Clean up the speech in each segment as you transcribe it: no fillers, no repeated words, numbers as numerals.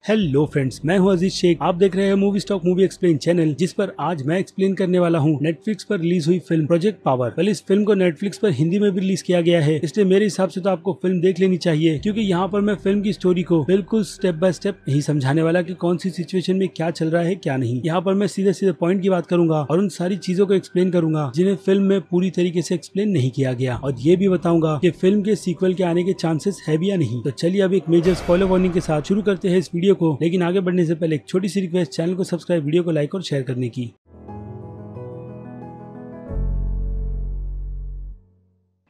Hello friends, मैं हूं अजीज शेख। आप देख रहे हैं movie stock movie explain channel, जिस पर आज मैं एक्सप्लेन करने वाला हूं नेटफ्लिक्स पर रिलीज हुई फिल्म प्रोजेक्ट पावर। पहले इस फिल्म को नेटफ्लिक्स पर हिंदी में भी रिलीज किया गया है, इसलिए मेरे हिसाब से तो आपको फिल्म देख लेनी चाहिए, क्योंकि यहाँ पर मैं फिल्म की स्टोरी को बिल्कुल स्टेप बाय स्टेप नहीं समझाने वाला कि कौन सी सिचुएशन में क्या चल रहा है क्या नहीं। यहाँ पर मैं सीधे सीधे पॉइंट की बात करूंगा और उन सारी चीजों को एक्सप्लेन करूंगा जिन्हें फिल्म में पूरी तरीके से एक्सप्लेन नहीं किया गया, और ये भी बताऊंगा कि फिल्म के सीक्वल के आने के चांसेस है भी या नहीं। तो चलिए अब एक मेजर स्पॉइलर वार्निंग के साथ शुरू करते हैं इस वीडियो को, लेकिन आगे बढ़ने से पहले एक छोटी सी रिक्वेस्ट, चैनल को सब्सक्राइब, वीडियो को लाइक और शेयर करने की।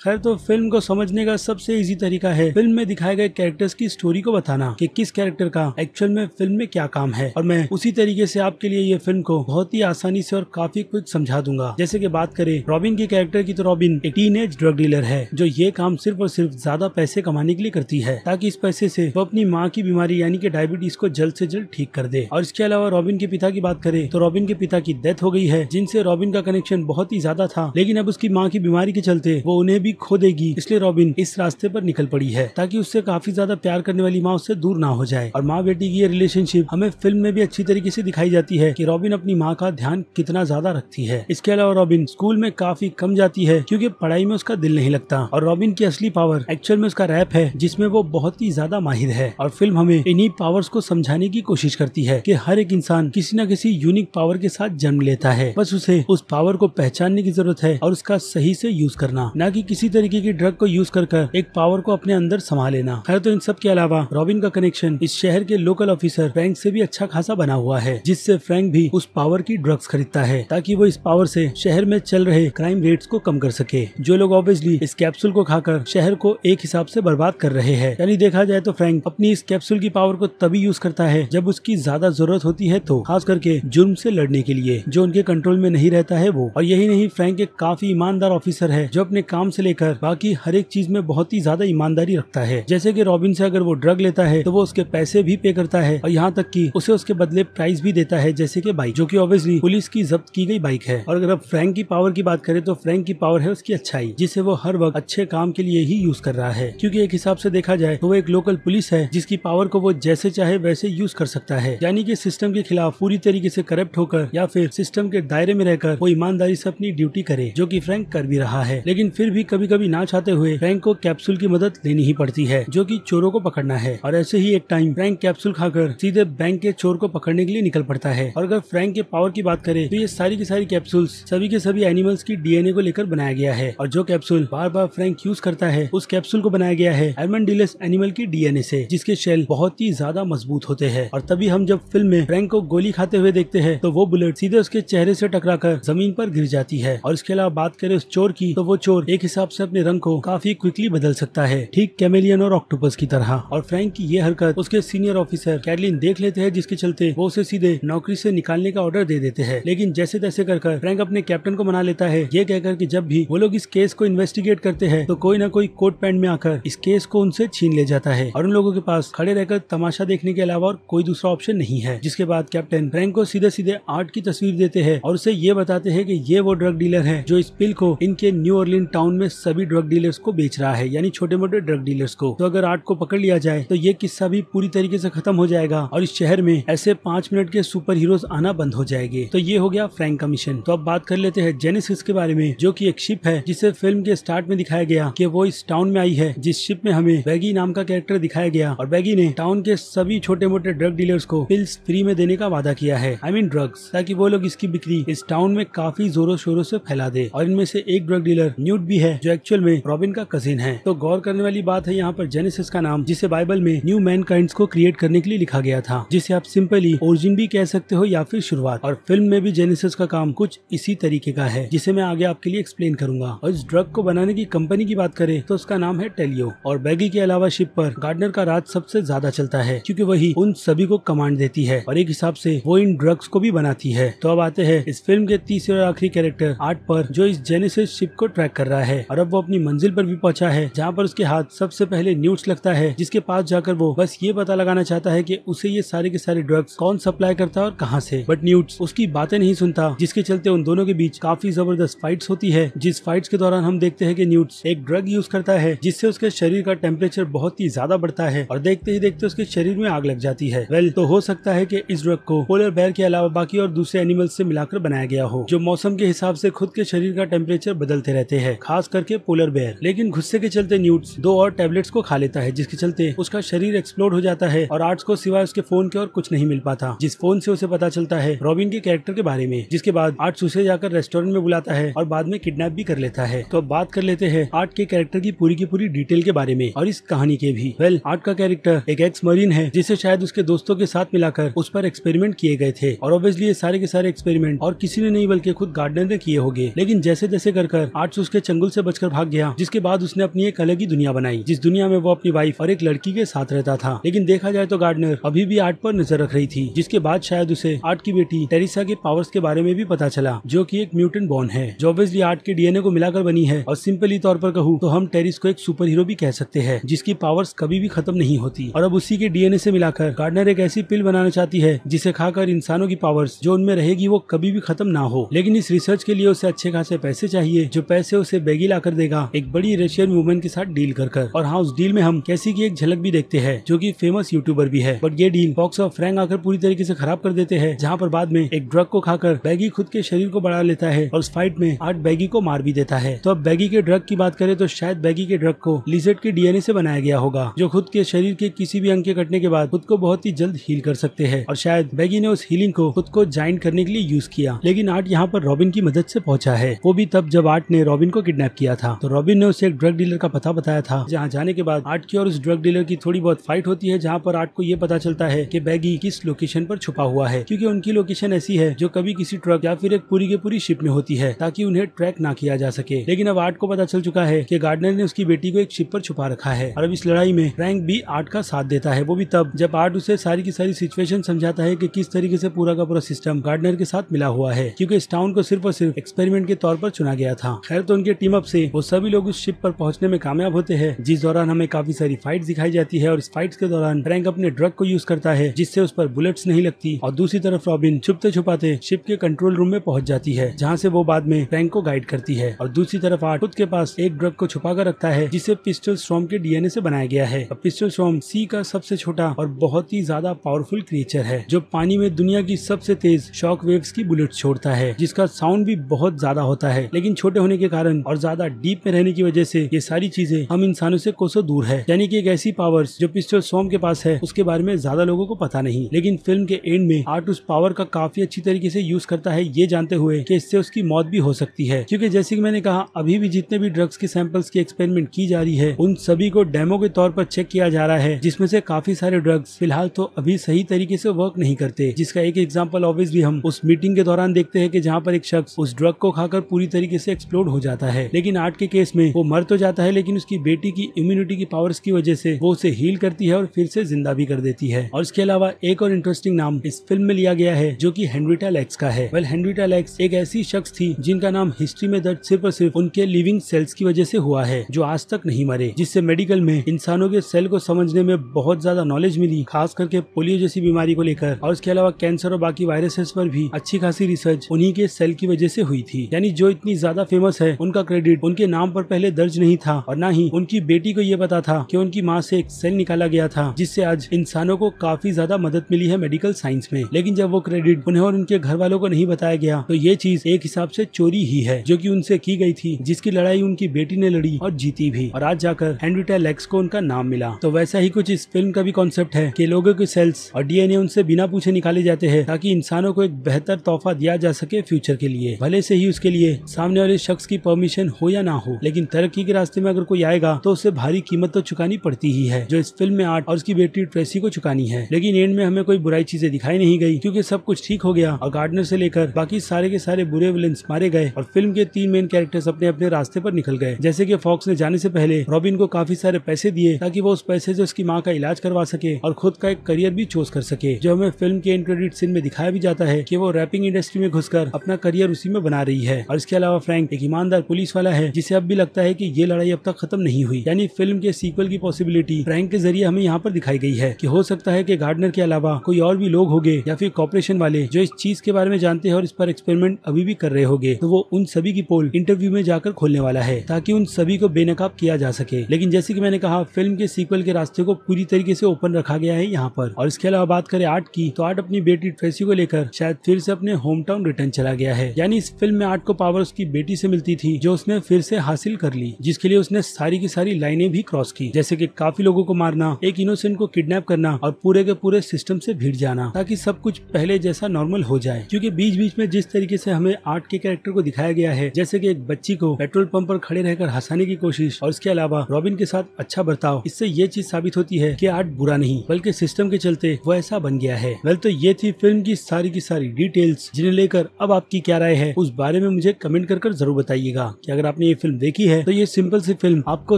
खैर, तो फिल्म को समझने का सबसे इजी तरीका है फिल्म में दिखाए गए कैरेक्टर्स की स्टोरी को बताना कि किस कैरेक्टर का एक्चुअल में फिल्म में क्या काम है, और मैं उसी तरीके से आपके लिए ये फिल्म को बहुत ही आसानी से और काफी क्विक समझा दूंगा। जैसे कि बात करें रॉबिन की कैरेक्टर की, तो रॉबिन एक टीनेज ड्रग डीलर है जो ये काम सिर्फ और सिर्फ ज्यादा पैसे कमाने के लिए करती है, ताकि इस पैसे से वो अपनी माँ की बीमारी यानी कि डायबिटीज को जल्द से जल्द ठीक कर दे। और इसके अलावा रॉबिन के पिता की बात करें तो रॉबिन के पिता की डेथ हो गई है, जिनसे रॉबिन का कनेक्शन बहुत ही ज्यादा था, लेकिन अब उसकी माँ की बीमारी के चलते वो उन्हें भी खो देगी। इसलिए रॉबिन इस रास्ते पर निकल पड़ी है ताकि उससे काफी ज्यादा प्यार करने वाली माँ उससे दूर ना हो जाए। और माँ बेटी की ये रिलेशनशिप हमें फिल्म में भी अच्छी तरीके से दिखाई जाती है कि रॉबिन अपनी माँ का ध्यान कितना ज्यादा रखती है। इसके अलावा रॉबिन स्कूल में काफी कम जाती है क्योंकि पढ़ाई में उसका दिल नहीं लगता, और रॉबिन की असली पावर एक्चुअल में उसका रैप है, जिसमें वो बहुत ही ज्यादा माहिर है। और फिल्म हमें इन्हीं पावर्स को समझाने की कोशिश करती है कि हर एक इंसान किसी न किसी यूनिक पावर के साथ जन्म लेता है, बस उसे उस पावर को पहचानने की जरूरत है और उसका सही से यूज करना, न कि किसी तरीके की ड्रग को यूज कर एक पावर को अपने अंदर समा लेना। खैर, तो इन सब के अलावा रॉबिन का कनेक्शन इस शहर के लोकल ऑफिसर फ्रैंक से भी अच्छा खासा बना हुआ है, जिससे फ्रैंक भी उस पावर की ड्रग्स खरीदता है ताकि वो इस पावर से शहर में चल रहे क्राइम रेट्स को कम कर सके, जो लोग ऑब्वियसली इस कैप्सूल को खाकर शहर को एक हिसाब से बर्बाद कर रहे हैं। यानी देखा जाए तो फ्रैंक अपनी इस कैप्सूल की पावर को तभी यूज करता है जब उसकी ज्यादा जरूरत होती है, तो खास करके जुर्म से लड़ने के लिए जो उनके कंट्रोल में नहीं रहता है वो। और यही नहीं, फ्रैंक एक काफी ईमानदार ऑफिसर है जो अपने काम से लेकर बाकी हर एक चीज में बहुत ही ज्यादा ईमानदारी रखता है। जैसे कि रॉबिन से अगर वो ड्रग लेता है तो वो उसके पैसे भी पे करता है, और यहाँ तक कि उसे उसके बदले प्राइस भी देता है, जैसे कि बाइक, जो कि ऑब्वियसली पुलिस की जब्त की गई बाइक है। और अगर अब फ्रैंक की पावर की बात करें तो फ्रैंक की पावर है उसकी अच्छाई, जिसे वो हर वक्त अच्छे काम के लिए ही यूज कर रहा है, क्योंकि एक हिसाब से देखा जाए तो वो एक लोकल पुलिस है जिसकी पावर को वो जैसे चाहे वैसे यूज कर सकता है, यानी कि सिस्टम के खिलाफ पूरी तरीके से करप्ट होकर या फिर सिस्टम के दायरे में रहकर वो ईमानदारी से अपनी ड्यूटी करे, जो कि फ्रैंक कर भी रहा है। लेकिन फिर भी कभी कभी ना चाहते हुए फ्रैंक को कैप्सूल की मदद लेनी ही पड़ती है, जो कि चोरों को पकड़ना है। और ऐसे ही एक टाइम फ्रैंक कैप्सूल खाकर सीधे बैंक के चोर को पकड़ने के लिए निकल पड़ता है। और अगर फ्रैंक के पावर की बात करें तो ये सारी की सारी कैप्सूल्स सभी के सभी एनिमल्स की डीएनए को लेकर बनाया गया है, और जो कैप्सूल बार बार फ्रैंक यूज करता है उस कैप्सूल को बनाया गया है एर्मंडिलस एनिमल की डीएनए से, जिसके शेल बहुत ही ज्यादा मजबूत होते हैं। और तभी हम जब फिल्म में फ्रैंक को गोली खाते हुए देखते हैं तो वो बुलेट सीधे उसके चेहरे से टकराकर जमीन पर गिर जाती है। और इसके अलावा बात करें उस चोर की, तो वो चोर एक हिसाब से अपने रंग को काफी क्विकली बदल सकता है, ठीक कैमेलियन और ऑक्टोपस की तरह। और फ्रैंक की ये हरकत उसके सीनियर ऑफिसर कैटलिन देख लेते हैं, जिसके चलते वो उसे सीधे नौकरी से निकालने का ऑर्डर दे देते हैं। लेकिन जैसे तैसे कर फ्रैंक अपने कैप्टन को मना लेता है, ये कहकर कि जब भी वो लोग इस केस को इन्वेस्टिगेट करते हैं तो कोई ना कोई कोट पैंट में आकर इस केस को उनसे छीन ले जाता है, और उन लोगों के पास खड़े रहकर तमाशा देखने के अलावा और कोई दूसरा ऑप्शन नहीं है। जिसके बाद कैप्टन फ्रैंक को सीधे सीधे आर्ट की तस्वीर देते हैं और उसे ये बताते हैं कि ये वो ड्रग डीलर है जो इस पिल को इनके न्यू ऑर्लिन टाउन में सभी ड्रग डीलर्स को बेच रहा है, यानी छोटे मोटे ड्रग डीलर्स को। तो अगर आर्ट को पकड़ लिया जाए तो ये किस्सा भी पूरी तरीके से खत्म हो जाएगा और इस शहर में ऐसे 5 मिनट के सुपर हीरोज आना बंद हो जाएंगे। तो ये हो गया फ्रैंक का मिशन। तो अब बात कर लेते हैं जेनेसिस के बारे में, जो कि एक शिप है जिसे फिल्म के स्टार्ट में दिखाया गया कि वो इस टाउन में आई है, जिस शिप में हमें बैगी नाम का कैरेक्टर दिखाया गया। और बैगी ने टाउन के सभी छोटे मोटे ड्रग डीलर्स को पिल्स फ्री में देने का वादा किया है, आई मीन ड्रग्स, ताकि वो लोग इसकी बिक्री इस टाउन में काफी जोरों शोरों से फैला दे। और इनमें से एक ड्रग डीलर न्यूट भी है, जो एक्चुअल में रॉबिन का कजिन है। तो गौर करने वाली बात है यहाँ पर जेनेसिस का नाम, जिसे बाइबल में न्यू मैनकाइंड्स को क्रिएट करने के लिए लिखा गया था, जिसे आप सिंपली ओरिजिन भी कह सकते हो या फिर शुरुआत। और फिल्म में भी जेनेसिस का काम कुछ इसी तरीके का है, जिसे मैं आगे आपके लिए एक्सप्लेन करूंगा। और इस ड्रग को बनाने की कंपनी की बात करें तो उसका नाम है टेलियो। और बैगी के अलावा शिप पर गार्डनर का राज सबसे ज्यादा चलता है, क्योंकि वही उन सभी को कमांड देती है और एक हिसाब से वो इन ड्रग्स को भी बनाती है। तो अब आते हैं इस फिल्म के तीसरे और आखिरी कैरेक्टर आर्ट पर, जो इस जेनेसिस शिप को ट्रैक कर रहा है। और अब वो अपनी मंजिल पर भी पहुंचा है, जहाँ पर उसके हाथ सबसे पहले न्यूट्स लगता है, जिसके पास जाकर वो बस ये पता लगाना चाहता है कि उसे ये सारे के सारे ड्रग्स कौन सप्लाई करता है और कहाँ से। बट न्यूट्स उसकी बातें नहीं सुनता, जिसके चलते उन दोनों के बीच काफी जबरदस्त फाइट्स होती है, जिस फाइट्स के दौरान हम देखते हैं कि न्यूट्स एक ड्रग यूज करता है, जिससे उसके शरीर का टेम्परेचर बहुत ही ज्यादा बढ़ता है और देखते ही देखते उसके शरीर में आग लग जाती है। तो हो सकता है कि इस ड्रग को पोलर बेयर के अलावा बाकी और दूसरे एनिमल्स से मिलाकर बनाया गया हो, जो मौसम के हिसाब से खुद के शरीर का टेम्परेचर बदलते रहते हैं, खास करके पोलर बेयर। लेकिन गुस्से के चलते न्यूट्स 2 और टैबलेट्स को खा लेता है, जिसके चलते उसका शरीर एक्सप्लोड हो जाता है और आर्ट्स को सिवाय उसके फोन के और कुछ नहीं मिल पाता, जिस फोन से उसे पता चलता है रॉबिन के कैरेक्टर के बारे में। जिसके बाद आर्ट्स उसे जाकर रेस्टोरेंट में बुलाता है और बाद में किडनैप भी कर लेता है। तो अब बात कर लेते हैं आर्ट के कैरेक्टर की पूरी डिटेल के बारे में और इस कहानी के भी। आर्ट का कैरेक्टर एक एक्स मरीन है, जिसे शायद उसके दोस्तों के साथ मिलाकर उस पर एक्सपेरिमेंट किए गए थे और ऑब्वियसली ये सारे के सारे एक्सपेरिमेंट और किसी ने नहीं बल्कि खुद गार्डनर ने किए होंगे। लेकिन जैसे जैसे कर आर्ट्स उसके चंगुल से बचकर भाग गया, जिसके बाद उसने अपनी एक अलग ही दुनिया बनाई, जिस दुनिया में वो अपनी वाइफ और एक लड़की के साथ रहता था। लेकिन देखा जाए तो गार्डनर अभी भी आर्ट पर नजर रख रही थी, जिसके बाद शायद उसे आर्ट की बेटी टेरिसा के पावर्स के बारे में भी पता चला, जो कि एक म्यूटेंट बॉर्न है, जो ऑब्वियसली आर्ट के डीएनए को मिलाकर बनी है। और सिंपली तौर पर कहूँ तो हम टेरिस को एक सुपर हीरो भी कह सकते हैं, जिसकी पावर्स कभी भी खत्म नहीं होती। और अब उसी के डीएनए से मिलाकर गार्डनर एक ऐसी पिल बनाना चाहती है, जिसे खाकर इंसानों की पावर्स जो उनमें रहेगी वो कभी भी खत्म ना हो। लेकिन इस रिसर्च के लिए उसे अच्छे खासे पैसे चाहिए, जो पैसे उसे बैगी लाकर देगा एक बड़ी रशियन वुमन के साथ डील कर। और हाँ, उस डील में हम कैसी की एक झलक भी देखते हैं, जो कि फेमस यूट्यूबर भी है। बट ये डील फॉक्स और फ्रैंक आकर पूरी तरीके से खराब कर देते हैं, जहाँ पर बाद में एक ड्रग को खाकर बैगी खुद के शरीर को बढ़ा लेता है और उस फाइट में आर्ट बैगी को मार भी देता है। तो अब बैगी के ड्रग की बात करें तो शायद बैगी के ड्रग को लिजर्ड के डीएनए से बनाया गया होगा, जो खुद के शरीर के किसी भी अंग के कटने के बाद खुद को बहुत ही जल्द हील कर सकते हैं। और शायद बैगी ने उस हीलिंग को खुद को ज्वाइन करने के लिए यूज किया। लेकिन आर्ट यहाँ पर रॉबिन की मदद से पहुंचा है, वो भी तब जब आर्ट ने रॉबिन को किडनैप किया था। तो रॉबिन ने उसे एक ड्रग डीलर का पता बताया था, जहाँ जाने के बाद आर्ट की और उस ड्रग डीलर की थोड़ी बहुत फाइट होती है, जहाँ पर आर्ट को ये पता चलता है कि बैगी किस लोकेशन पर छुपा हुआ है, क्योंकि उनकी लोकेशन ऐसी है जो कभी किसी ट्रक या फिर एक पूरी के पूरी शिप में होती है, ताकि उन्हें ट्रैक ना किया जा सके। लेकिन अब आर्ट को पता चल चुका है कि गार्डनर ने उसकी बेटी को एक शिप पर छुपा रखा है। और अब इस लड़ाई में फ्रैंक भी आर्ट का साथ देता है, वो भी तब जब आर्ट उसे सारी की सारी सिचुएशन समझाता है कि किस तरीके से पूरा का पूरा सिस्टम गार्डनर के साथ मिला हुआ है, क्योंकि इस टाउन को सिर्फ और सिर्फ एक्सपेरिमेंट के तौर पर चुना गया था। खैर, तो उनके टीम अप से वो सभी लोग उस शिप पर पहुंचने में कामयाब होते हैं, जिस दौरान हमें काफी सारी फाइट दिखाई जाती है। और इस फाइट्स के दौरान फ्रैंक अपने ड्रग को यूज करता है, जिससे उस पर बुलेट्स नहीं लगती। और दूसरी तरफ रॉबिन छुपते छुपाते शिप के कंट्रोल रूम में पहुंच जाती है, जहाँ से वो बाद में फ्रैंक को गाइड करती है। और दूसरी तरफ आर्ट खुद के पास एक ड्रग को छुपा कर रखता है, जिसे पिस्टल स्टॉर्म के डीएनए से बनाया गया है। पिस्टल स्टॉर्म सी का सबसे छोटा और बहुत ही ज्यादा पावरफुल क्रिएचर है, जो पानी में दुनिया की सबसे तेज शॉक वेव्स की बुलेट छोड़ता है, जिसका साउंड भी बहुत ज्यादा होता है। लेकिन छोटे होने के कारण और ज्यादा डीप में रहने की वजह से ये सारी चीजें हम इंसानों से कोसों दूर है। यानी कि एक ऐसी पावर्स जो पिस्टल स्टॉर्म के पास है, उसके बारे में ज्यादा लोगों को पता नहीं। लेकिन फिल्म के एंड में आर्ट उस पावर का काफी अच्छी तरीके से यूज करता है, ये जानते हुए कि इससे उसकी मौत भी हो सकती है। क्योंकि जैसे कि मैंने कहा, अभी भी जितने भी ड्रग्स के सैंपल्स की एक्सपेरिमेंट की जा रही है, उन सभी को डेमो के तौर पर चेक किया जा रहा है, जिसमें से काफी सारे ड्रग्स फिलहाल तो अभी सही तरीके से वर्क नहीं करते। जिसका एक एग्जांपल ऑब्वियसली हम उस मीटिंग के दौरान देखते हैं, कि जहाँ पर एक शख्स उस ड्रग को खाकर पूरी तरीके से एक्सप्लोड हो जाता है। लेकिन आर्ट के केस में वो मर तो जाता है, लेकिन उसकी बेटी की इम्यूनिटी की पावर्स की वजह से वो उसे हील करती है और फिर से जिंदा भी कर देती है। और इसके अलावा एक और इंटरेस्टिंग नाम इस फिल्म में लिया गया है, जो कि हेनरिटा लैक्स का है। हेनरिटा लैक्स एक ऐसी शख्स थी जिनका नाम हिस्ट्री में दर्ज सिर्फ और सिर्फ उनके लिविंग सेल्स की वजह से हुआ है, जो आज तक नहीं मरे, जिससे मेडिकल में इंसानों के सेल को समझने में बहुत ज्यादा नॉलेज मिली, खास करके पोलियो जैसी बीमारी को लेकर। और इसके अलावा कैंसर और बाकी वायरसेस पर भी अच्छी खासी रिसर्च उन्हीं के सेल की वजह से हुई थी। यानी जो इतनी ज्यादा फेमस है, उनका क्रेडिट उनके नाम पर पहले दर्ज नहीं था, और न ही उनकी बेटी को ये पता था कि उनकी माँ से एक सेल निकाला गया था, जिससे आज इंसानों को काफी ज्यादा मदद मिली है मेडिकल साइंस में। लेकिन जब वो क्रेडिट उन्हें और उनके घर वालों को नहीं बताया गया, तो ये चीज एक हिसाब से चोरी ही है, जो कि उनसे की गई थी, जिसकी लड़ाई उनकी बेटी ने लड़ी और जीती भी, और आज जाकर हेनरिटा लैक्स को उनका नाम मिला। तो वैसा ही कुछ इस फिल्म का भी कॉन्सेप्ट है कि लोगों के सेल्स और डीएनए उनसे बिना पूछे निकाले जाते हैं, ताकि इंसानों को एक बेहतर तोहफा दिया जा सके फ्यूचर के लिए। भले से ही उसके लिए सामने वाले शख्स की परमिशन हो या ना हो, लेकिन तरक्की के रास्ते में अगर कोई आएगा तो उसे भारी कीमत तो चुकानी पड़ती ही है, जो इस फिल्म में आर्ट और उसकी बेटी ट्रेसी को चुकानी है। लेकिन एंड में हमें कोई बुराई चीजें दिखाई नहीं गई, क्योंकि सब कुछ ठीक हो गया और गार्डनर से लेकर बाकी सारे के सारे बुरे विलेंस मारे गए और फिल्म के 3 मेन कैरेक्टर्स अपने अपने रास्ते पर निकल गए। जैसे कि फॉक्स ने जाने से पहले रॉबिन को काफी सारे पैसे दिए, ताकि वो उस पैसे से उसकी माँ का इलाज करवा सके और खुद का एक करियर भी चूज कर सके, जो हमें फिल्म के एंड क्रेडिट सीन में दिखाया भी जाता है कि वो रैपिंग इंडस्ट्री में घुसकर अपना करियर उसी में बना रही है। और इसके अलावा फ्रैंक एक ईमानदार पुलिस वाला है, है जिसे अब भी लगता है कि ये लड़ाई अब तक खत्म नहीं हुई। यानी फिल्म के सीक्वल की पॉसिबिलिटी फ्रैंक के जरिए हमें यहाँ पर दिखाई गई है कि हो सकता है कि गार्डनर के अलावा कोई और भी लोग होंगे या फिर कॉर्पोरेशन वाले जो इस चीज के बारे में जानते हैं और इस पर एक्सपेरिमेंट अभी भी कर रहे होंगे, तो वो उन सभी की पोल इंटरव्यू में जाकर खोलने वाला है ताकि उन सभी को बेनकाब किया जा सके। लेकिन जैसे कि मैंने कहा, फिल्म के सीक्वल के रास्ते को पूरी तरीके से ओपन रखा गया है यहाँ पर। और इसके अलावा बात करें आर्ट की, तो आर्ट अपनी बेटी ट्रेसी को लेकर शायद फिर से अपने होम टाउन रिटर्न चला गया है। यानी इस फिल्म में आर्ट को पावर उसकी बेटी से मिलती थी जो उसने फिर से हासिल कर ली, जिसके लिए उसने सारी की सारी लाइनें भी क्रॉस की, जैसे कि काफी लोगों को मारना, एक इनोसेंट को किडनैप करना और पूरे के पूरे सिस्टम से भिड़ जाना ताकि सब कुछ पहले जैसा नॉर्मल हो जाए। क्योंकि बीच बीच में जिस तरीके से हमें आर्ट के कैरेक्टर को दिखाया गया है, जैसे कि एक बच्ची को पेट्रोल पंप पर खड़े रहकर हंसाने की कोशिश और इसके अलावा रॉबिन के साथ अच्छा बर्ताव, इससे ये चीज साबित होती है कि आर्ट बुरा नहीं बल्कि सिस्टम के चलते वो ऐसा बन गया है। वेल, तो ये थी फिल्म की सारी डिटेल्स, जिन्हें लेकर अब आपकी क्या राय है उस बारे में मुझे कमेंट कर जरूर बताइएगा कि अगर आपने ये फिल्म देखी है तो ये सिंपल सी फिल्म आपको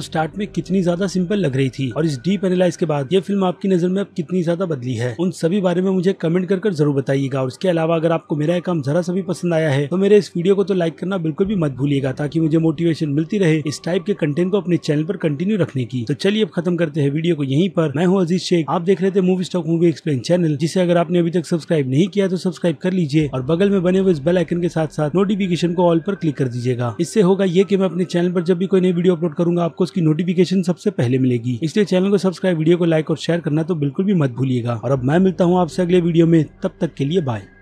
स्टार्ट में कितनी ज्यादा सिंपल लग रही थी और इस डीप एनालाइज के बाद ये फिल्म आपकी नजर में अब कितनी ज्यादा बदली है। उन सभी बारे में मुझे कमेंट कर जरूर बताइएगा। और इसके अलावा अगर आपको मेरा काम जरा सा भी पसंद आया है तो मेरे इस वीडियो को तो लाइक करना बिल्कुल भी मत भूलिएगा ताकि मुझे मोटिवेशन मिलती रहे इस टाइप के कंटेंट को अपने चैनल पर कंटिन्यू रखने की। तो चलिए अब खत्म करते हैं वीडियो को यहीं पर। मैं हूँ अजीज शेख, आप देख रहे थे movie stock movie explain channel, जिसे अगर आपने अभी तक सब्सक्राइब नहीं किया तो सब्सक्राइब कर लीजिए और बगल में बने हुए इस बेल आइकन के साथ साथ नोटिफिकेशन को ऑल पर क्लिक कर दीजिएगा। इससे होगा ये कि मैं अपने चैनल पर जब भी कोई नई वीडियो अपलोड करूंगा आपको उसकी नोटिफिकेशन सबसे पहले मिलेगी। इसलिए चैनल को सब्सक्राइब, वीडियो को लाइक और शेयर करना तो बिल्कुल भी मत भूलिएगा। और अब मैं मिलता हूँ आपसे अगले वीडियो में, तब तक के लिए बाय।